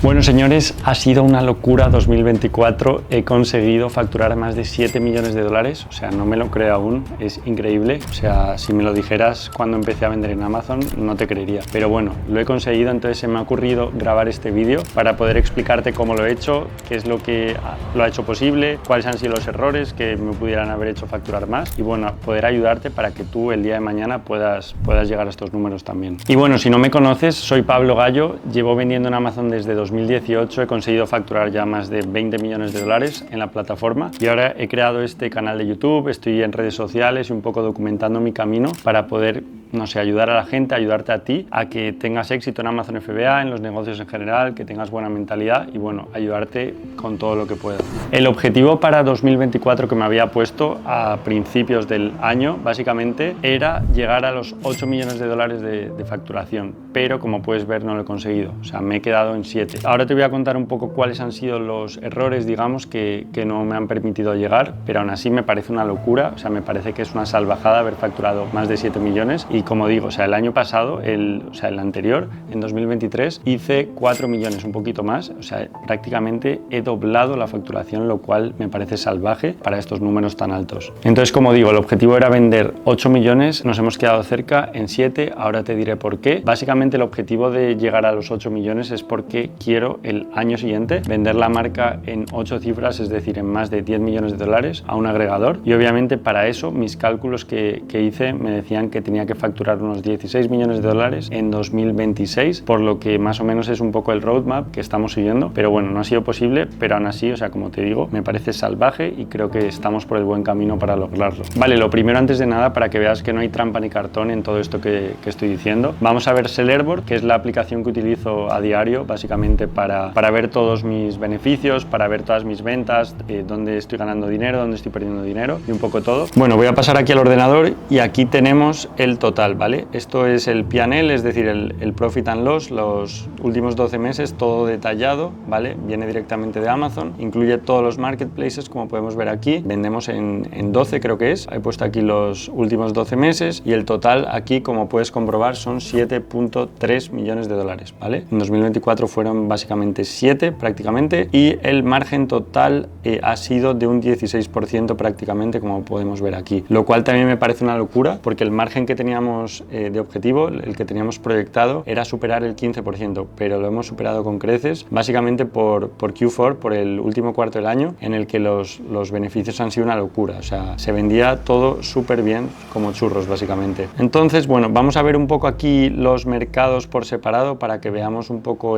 Bueno, señores, ha sido una locura 2024. He conseguido facturar más de 7 millones de dólares. O sea, no me lo creo aún. Es increíble. O sea, si me lo dijeras cuando empecé a vender en Amazon, no te creería. Pero bueno, lo he conseguido. Entonces se me ha ocurrido grabar este vídeo para poder explicarte cómo lo he hecho, qué es lo que lo ha hecho posible, cuáles han sido los errores que me pudieran haber hecho facturar más y bueno, poder ayudarte para que tú el día de mañana puedas llegar a estos números también. Y bueno, si no me conoces, soy Pablo Gallo. Llevo vendiendo en Amazon desde 2018, he conseguido facturar ya más de 20 millones de dólares en la plataforma y ahora he creado este canal de YouTube, estoy en redes sociales y un poco documentando mi camino para poder, no sé, ayudar a la gente, ayudarte a ti a que tengas éxito en Amazon FBA, en los negocios en general, que tengas buena mentalidad y bueno, ayudarte con todo lo que pueda. El objetivo para 2024 que me había puesto a principios del año básicamente era llegar a los 8 millones de dólares de facturación, pero como puedes ver no lo he conseguido, o sea, me he quedado en 7. Ahora te voy a contar un poco cuáles han sido los errores, digamos, que no me han permitido llegar, pero aún así me parece una locura, o sea, me parece que es una salvajada haber facturado más de 7 millones y como digo, o sea, el año pasado, el anterior, en 2023, hice 4 millones, un poquito más, o sea, prácticamente he doblado la facturación, lo cual me parece salvaje para estos números tan altos. Entonces, como digo, el objetivo era vender 8 millones, nos hemos quedado cerca en 7, ahora te diré por qué. Básicamente el objetivo de llegar a los 8 millones es porque quiero el año siguiente vender la marca en 8 cifras, es decir, en más de 10 millones de dólares a un agregador y obviamente para eso mis cálculos que hice me decían que tenía que facturar unos 16 millones de dólares en 2026, por lo que más o menos es un poco el roadmap que estamos siguiendo, pero bueno, no ha sido posible, pero aún así, o sea, como te digo, me parece salvaje y creo que estamos por el buen camino para lograrlo. Vale, lo primero antes de nada, para que veas que no hay trampa ni cartón en todo esto que estoy diciendo, vamos a ver Sellerboard, que es la aplicación que utilizo a diario, básicamente para ver todos mis beneficios, para ver todas mis ventas, dónde estoy ganando dinero, dónde estoy perdiendo dinero y un poco todo. Bueno, voy a pasar aquí al ordenador y aquí tenemos el total, ¿vale? Esto es el P&L, es decir, el Profit and Loss, los últimos 12 meses, todo detallado, ¿vale? Viene directamente de Amazon, incluye todos los marketplaces, como podemos ver aquí. Vendemos en 12, creo que es. He puesto aquí los últimos 12 meses y el total aquí, como puedes comprobar, son 7.3 millones de dólares, ¿vale? En 2024 fueron básicamente 7 prácticamente y el margen total ha sido de un 16% prácticamente, como podemos ver aquí, lo cual también me parece una locura porque el margen que teníamos de objetivo, el que teníamos proyectado, era superar el 15%, pero lo hemos superado con creces, básicamente por Q4, por el último cuarto del año, en el que los beneficios han sido una locura, o sea, se vendía todo súper bien como churros básicamente. Entonces, bueno, vamos a ver un poco aquí los mercados por separado para que veamos un poco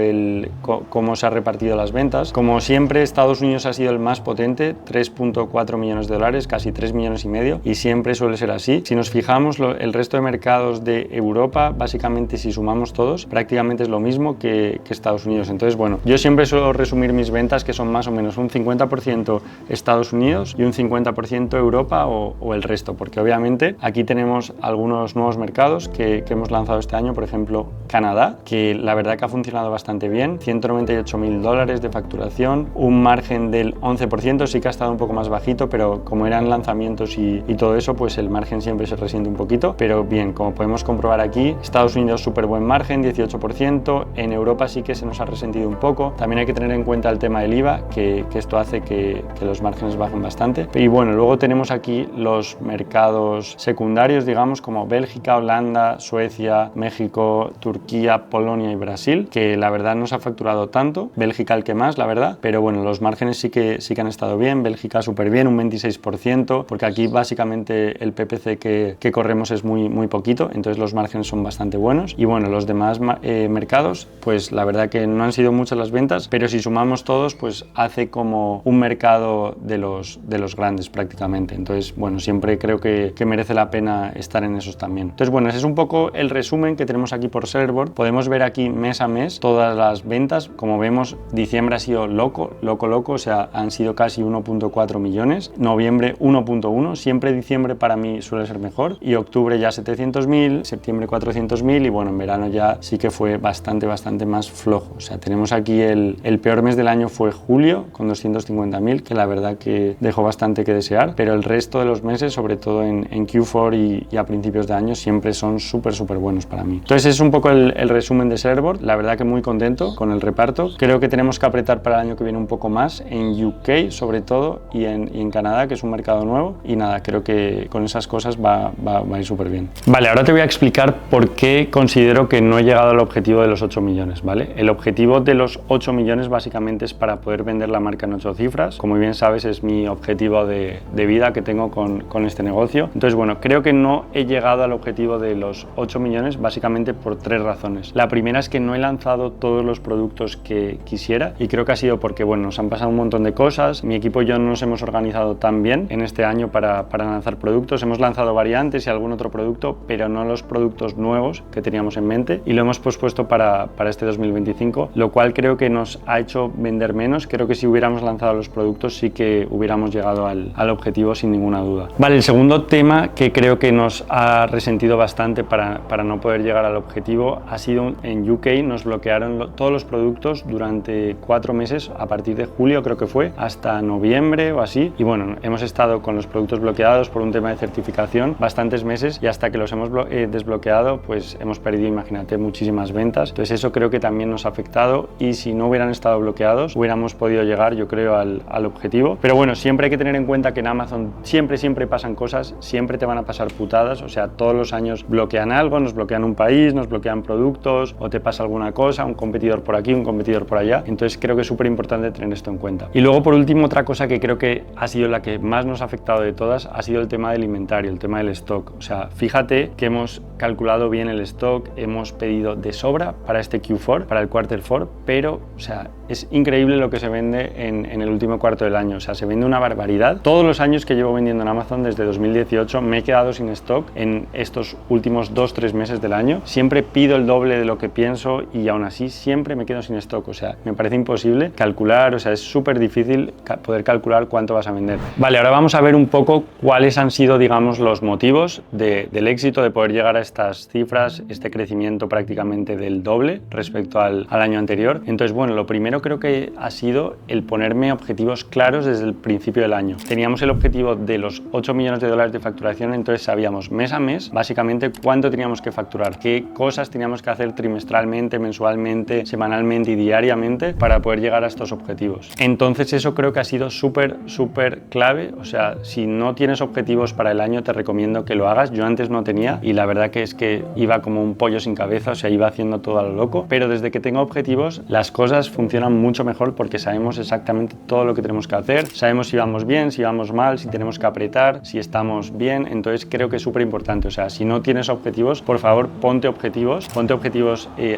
cómo se ha repartido las ventas. Como siempre, Estados Unidos ha sido el más potente, 3.4 millones de dólares, casi 3 millones y medio, y siempre suele ser así. Si nos fijamos, el resto de mercados de Europa, básicamente si sumamos todos, prácticamente es lo mismo que Estados Unidos. Entonces, bueno, yo siempre suelo resumir mis ventas que son más o menos un 50% Estados Unidos y un 50% Europa o el resto, porque obviamente aquí tenemos algunos nuevos mercados que hemos lanzado este año, por ejemplo, Canadá, que la verdad que ha funcionado bastante bien, 198.000 dólares de facturación, un margen del 11%, sí que ha estado un poco más bajito, pero como eran lanzamientos y todo eso, pues el margen siempre se resiente un poquito, pero bien, como podemos comprobar aquí, Estados Unidos súper buen margen, 18%, en Europa sí que se nos ha resentido un poco, también hay que tener en cuenta el tema del IVA, que esto hace que los márgenes bajen bastante, y bueno, luego tenemos aquí los mercados secundarios, digamos, como Bélgica, Holanda, Suecia, México, Turquía, Polonia y Brasil, que la verdad no se ha facturado tanto, Bélgica el que más, la verdad, pero bueno, los márgenes sí que han estado bien, Bélgica súper bien, un 26%, porque aquí básicamente el PPC que corremos es muy poquito, entonces los márgenes son bastante buenos, y bueno, los demás mercados, pues la verdad que no han sido muchas las ventas, pero si sumamos todos, pues hace como un mercado de los grandes prácticamente, entonces bueno, siempre creo que merece la pena estar en esos también. Entonces bueno, ese es un poco el resumen que tenemos aquí por Sellerboard. Podemos ver aquí mes a mes todas las ventas, como vemos diciembre ha sido loco, o sea, han sido casi 1.4 millones, noviembre 1.1, siempre diciembre para mí suele ser mejor y octubre ya 700 300.000, septiembre 400.000 y bueno, en verano ya sí que fue bastante más flojo. O sea, tenemos aquí el peor mes del año fue julio con 250.000, que la verdad que dejó bastante que desear, pero el resto de los meses, sobre todo en Q4 y a principios de año, siempre son súper buenos para mí. Entonces es un poco el resumen de Serverboard. La verdad que muy contento con el reparto. Creo que tenemos que apretar para el año que viene un poco más en UK sobre todo y en Canadá, que es un mercado nuevo, y nada, creo que con esas cosas va a ir súper bien. Vale, ahora te voy a explicar por qué considero que no he llegado al objetivo de los 8 millones, ¿vale? El objetivo de los 8 millones básicamente es para poder vender la marca en 8 cifras. Como bien sabes, es mi objetivo de vida que tengo con este negocio. Entonces, bueno, creo que no he llegado al objetivo de los 8 millones básicamente por 3 razones. La primera es que no he lanzado todos los productos que quisiera y creo que ha sido porque, bueno, nos han pasado un montón de cosas. Mi equipo y yo no nos hemos organizado tan bien en este año para lanzar productos. Hemos lanzado variantes y algún otro producto, pero no los productos nuevos que teníamos en mente y lo hemos pospuesto para este 2025, lo cual creo que nos ha hecho vender menos. Creo que si hubiéramos lanzado los productos sí que hubiéramos llegado al objetivo sin ninguna duda. Vale, el segundo tema que creo que nos ha resentido bastante para no poder llegar al objetivo ha sido en UK. Nos bloquearon todos los productos durante 4 meses, a partir de julio creo que fue, hasta noviembre o así, y bueno, hemos estado con los productos bloqueados por un tema de certificación bastantes meses y hasta que los hemos desbloqueado pues hemos perdido, imagínate, muchísimas ventas. Entonces eso creo que también nos ha afectado y si no hubieran estado bloqueados hubiéramos podido llegar, yo creo, al objetivo. Pero bueno, siempre hay que tener en cuenta que en Amazon siempre pasan cosas, siempre te van a pasar putadas, o sea, todos los años bloquean algo, nos bloquean un país, nos bloquean productos o te pasa alguna cosa, un competidor por aquí, un competidor por allá. Entonces creo que es súper importante tener esto en cuenta. Y luego, por último, otra cosa que creo que ha sido la que más nos ha afectado de todas ha sido el tema del inventario, el tema del stock. O sea, fíjate que hemos calculado bien el stock, hemos pedido de sobra para este Q4, para el quarter 4, pero, o sea, es increíble lo que se vende en el último cuarto del año. O sea, se vende una barbaridad. Todos los años que llevo vendiendo en Amazon desde 2018 me he quedado sin stock en estos últimos 2-3 meses del año. Siempre pido el doble de lo que pienso y aún así siempre me quedo sin stock. O sea, me parece imposible calcular, o sea, es súper difícil poder calcular cuánto vas a vender. Vale, ahora vamos a ver un poco cuáles han sido, digamos, los motivos del éxito de poder llegar a estas cifras, este crecimiento prácticamente del doble respecto al año anterior. Entonces, bueno, lo primero creo que ha sido el ponerme objetivos claros desde el principio del año. Teníamos el objetivo de los 8 millones de dólares de facturación, entonces sabíamos mes a mes básicamente cuánto teníamos que facturar, qué cosas teníamos que hacer trimestralmente, mensualmente, semanalmente y diariamente para poder llegar a estos objetivos. Entonces eso creo que ha sido súper clave. O sea, si no tienes objetivos para el año te recomiendo que lo hagas. Yo antes no tenía y la verdad que es que iba como un pollo sin cabeza, o sea, iba haciendo todo a lo loco, pero desde que tengo objetivos las cosas funcionan mucho mejor porque sabemos exactamente todo lo que tenemos que hacer, sabemos si vamos bien, si vamos mal, si tenemos que apretar, si estamos bien. Entonces creo que es súper importante. O sea, si no tienes objetivos, por favor ponte objetivos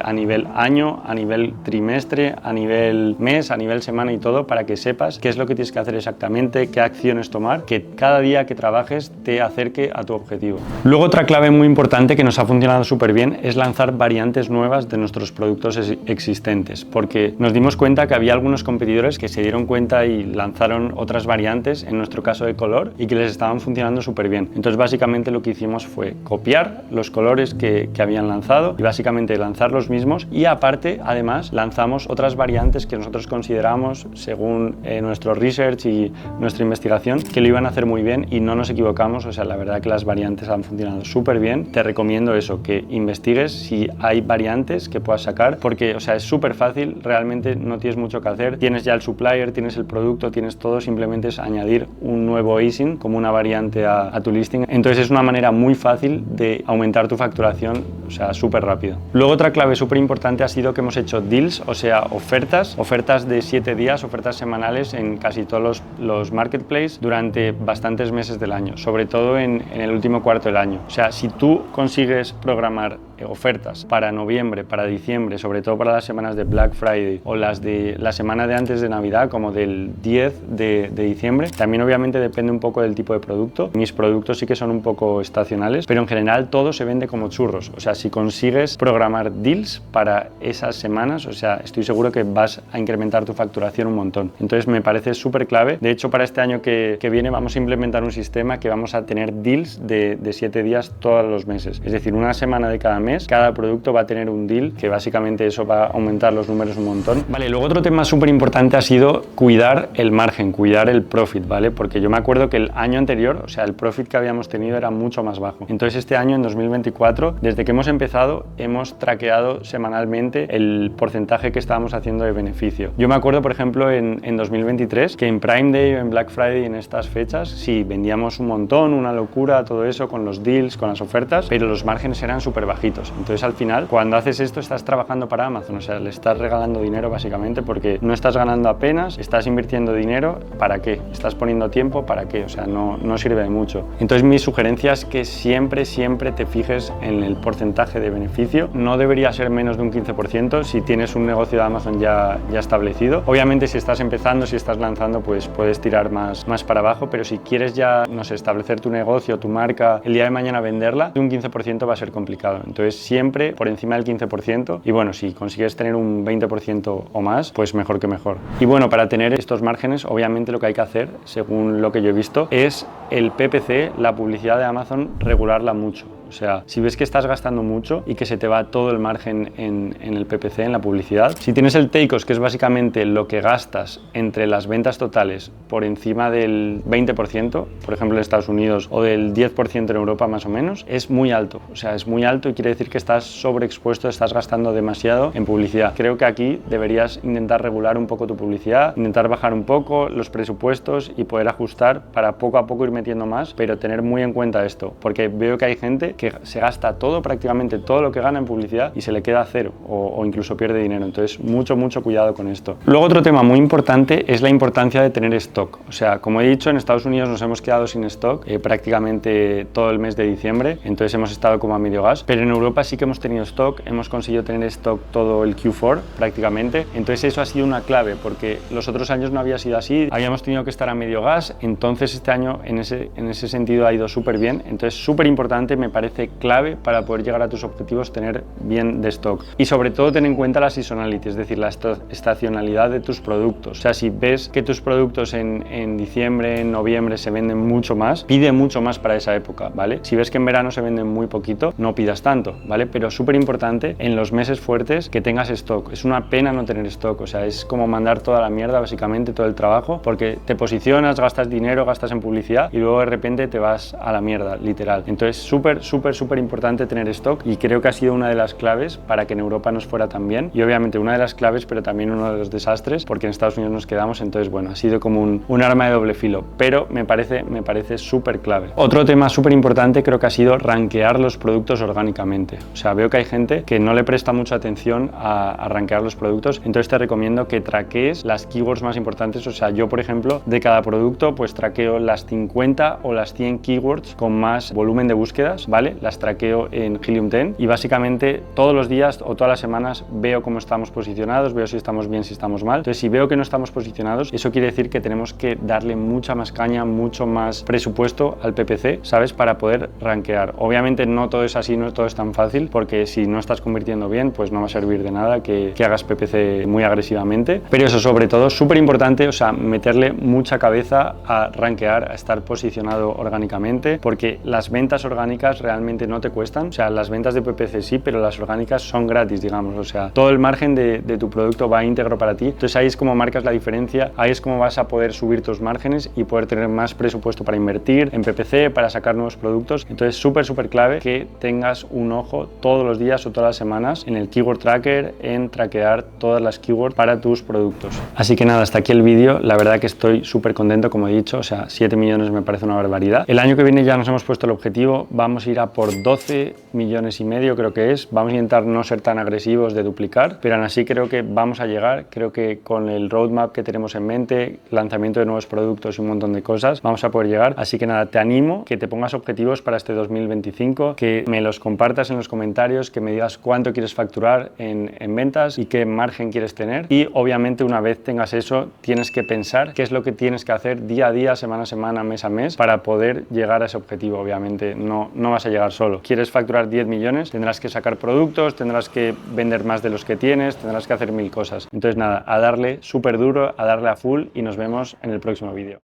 a nivel año, a nivel trimestre, a nivel mes, a nivel semana y todo, para que sepas qué es lo que tienes que hacer exactamente, qué acciones tomar, que cada día que trabajes te acerque a tu objetivo. Luego, otra clave muy importante que nos ha funcionado súper bien es lanzar variantes nuevas de nuestros productos existentes, porque nos dimos cuenta que había algunos competidores que se dieron cuenta y lanzaron otras variantes, en nuestro caso de color, y que les estaban funcionando súper bien. Entonces básicamente lo que hicimos fue copiar los colores que habían lanzado y básicamente lanzar los mismos, y aparte además lanzamos otras variantes que nosotros consideramos, según nuestro research y nuestra investigación, que lo iban a hacer muy bien y no nos equivocamos. O sea, la verdad que las variantes han funcionado súper bien. Te recomiendo eso, que investigues si hay variantes que puedas sacar, porque, o sea, es súper fácil, realmente no tienes mucho que hacer, tienes ya el supplier, tienes el producto, tienes todo, simplemente es añadir un nuevo ASIN como una variante a tu listing. Entonces es una manera muy fácil de aumentar tu facturación, o sea, súper rápido. Luego, otra clave súper importante ha sido que hemos hecho deals, o sea, ofertas de 7 días, ofertas semanales en casi todos los marketplaces durante bastantes meses del año, sobre todo en el último cuarto del año. O sea, si tú consigues programar ofertas para noviembre, para diciembre, sobre todo para las semanas de Black Friday o las de la semana de antes de Navidad, como del 10 de diciembre, también obviamente depende un poco del tipo de producto. Mis productos sí que son un poco estacionales, pero en general todo se vende como churros. O sea, si consigues programar deals para esas semanas, o sea, estoy seguro que vas a incrementar tu facturación un montón. Entonces me parece súper clave. De hecho, para este año que viene vamos a implementar un sistema que vamos a tener deals de 7 días ofertas todos los meses. Es decir, una semana de cada mes, cada producto va a tener un deal, que básicamente eso va a aumentar los números un montón. Vale, luego otro tema súper importante ha sido cuidar el margen, cuidar el profit, ¿vale? Porque yo me acuerdo que el año anterior, o sea, el profit que habíamos tenido era mucho más bajo. Entonces este año, en 2024, desde que hemos empezado, hemos traqueado semanalmente el porcentaje que estábamos haciendo de beneficio. Yo me acuerdo, por ejemplo, en 2023, que en Prime Day o en Black Friday, en estas fechas, sí, vendíamos un montón, una locura, todo eso, con los deals, con las ofertas, pero los márgenes eran súper bajitos. Entonces al final, cuando haces esto, estás trabajando para Amazon, o sea, le estás regalando dinero básicamente, porque no estás ganando apenas, estás invirtiendo dinero, ¿para qué? Estás poniendo tiempo, ¿para qué? O sea, no sirve de mucho. Entonces mi sugerencia es que siempre te fijes en el porcentaje de beneficio. No debería ser menos de un 15% si tienes un negocio de Amazon ya establecido. Obviamente si estás empezando, si estás lanzando, pues puedes tirar más para abajo, pero si quieres ya, no sé, establecer tu negocio, tu marca, el día de mañana venderla, un 15% va a ser complicado. Entonces siempre por encima del 15%, y bueno, si consigues tener un 20% o más, pues mejor que mejor. Y bueno, para tener estos márgenes, obviamente lo que hay que hacer, según lo que yo he visto, es el PPC, la publicidad de Amazon, regularla mucho. O sea, si ves que estás gastando mucho y que se te va todo el margen en el PPC, en la publicidad, si tienes el take cost, que es básicamente lo que gastas entre las ventas totales por encima del 20%, por ejemplo en Estados Unidos, o del 10% en Europa más o menos, es muy alto. O sea, es muy alto y quiere decir que estás sobreexpuesto, estás gastando demasiado en publicidad. Creo que aquí deberías intentar regular un poco tu publicidad, intentar bajar un poco los presupuestos y poder ajustar para poco a poco ir metiendo más, pero tener muy en cuenta esto, porque veo que hay gente que se gasta todo, prácticamente todo lo que gana en publicidad y se le queda a cero o incluso pierde dinero. Entonces mucho cuidado con esto. Luego otro tema muy importante es la importancia de tener stock. O sea, como he dicho, en Estados Unidos nos hemos quedado sin stock prácticamente todo el mes de diciembre, entonces hemos estado como a medio gas, pero en Europa sí que hemos tenido stock, hemos conseguido tener stock todo el Q4 prácticamente. Entonces eso ha sido una clave, porque los otros años no había sido así, habíamos tenido que estar a medio gas. Entonces este año en ese sentido ha ido súper bien. Entonces súper importante, me parece clave para poder llegar a tus objetivos, tener bien de stock. Y sobre todo ten en cuenta la seasonality, es decir, la estacionalidad de tus productos. O sea, si ves que tus productos en diciembre, en noviembre se venden mucho más, pide mucho más para esa época, ¿vale? Si ves que en verano se venden muy poquito, no pidas tanto, ¿vale? Pero súper importante en los meses fuertes que tengas stock. Es una pena no tener stock, o sea, es como mandar toda la mierda, básicamente todo el trabajo, porque te posicionas, gastas dinero, gastas en publicidad y luego de repente te vas a la mierda, literal. Entonces súper importante tener stock, y creo que ha sido una de las claves para que en Europa nos fuera tan bien, y obviamente una de las claves, pero también uno de los desastres, porque en Estados Unidos nos quedamos. Entonces bueno, ha sido como un arma de doble filo, pero me parece súper clave. Otro tema súper importante creo que ha sido rankear los productos orgánicamente. O sea, veo que hay gente que no le presta mucha atención a rankear los productos, entonces te recomiendo que traquees las keywords más importantes. O sea, yo por ejemplo, de cada producto pues traqueo las 50 o las 100 keywords con más volumen de búsquedas, ¿vale? Las traqueo en Helium 10 y básicamente todos los días o todas las semanas veo cómo estamos posicionados, veo si estamos bien, si estamos mal. Entonces si veo que no estamos posicionados, eso quiere decir que tenemos que darle mucha más caña, mucho más presupuesto al PPC, ¿sabes? Para poder rankear. Obviamente no todo es así, no todo es tan fácil, porque si no estás convirtiendo bien, pues no va a servir de nada que hagas PPC muy agresivamente. Pero eso, sobre todo, súper importante, o sea, meterle mucha cabeza a rankear, a estar posicionado orgánicamente, porque las ventas orgánicas realmente no te cuestan. O sea, las ventas de PPC sí, pero las orgánicas son gratis, digamos. O sea, todo el margen de tu producto va íntegro para ti. Entonces ahí es como marcas la diferencia, ahí es como vas a poder subir tus márgenes y poder tener más presupuesto para invertir en PPC, para sacar nuevos productos. Entonces súper clave que tengas un ojo todos los días o todas las semanas en el Keyword Tracker, en traquear todas las keywords para tus productos. Así que nada, hasta aquí el vídeo. La verdad que estoy súper contento, como he dicho. O sea, 7 millones me parece una barbaridad. El año que viene ya nos hemos puesto el objetivo, vamos a ir a por 12 millones y medio, creo que es. Vamos a intentar no ser tan agresivos de duplicar, pero aún así creo que vamos a llegar. Creo que con el roadmap que tenemos en mente, lanzamiento de nuevos productos y un montón de cosas, vamos a poder llegar. Así que nada, te animo que te pongas objetivos para este 2025, que me los compartas en los comentarios, que me digas cuánto quieres facturar en ventas y qué margen quieres tener. Y obviamente una vez tengas eso, tienes que pensar qué es lo que tienes que hacer día a día, semana a semana, mes a mes, para poder llegar a ese objetivo. Obviamente no vas a llegar solo. Quieres facturar 10 millones, tendrás que sacar productos, tendrás que vender más de los que tienes, tendrás que hacer 1000 cosas. Entonces nada, a darle súper duro, a darle a full, y nos vemos en el próximo vídeo.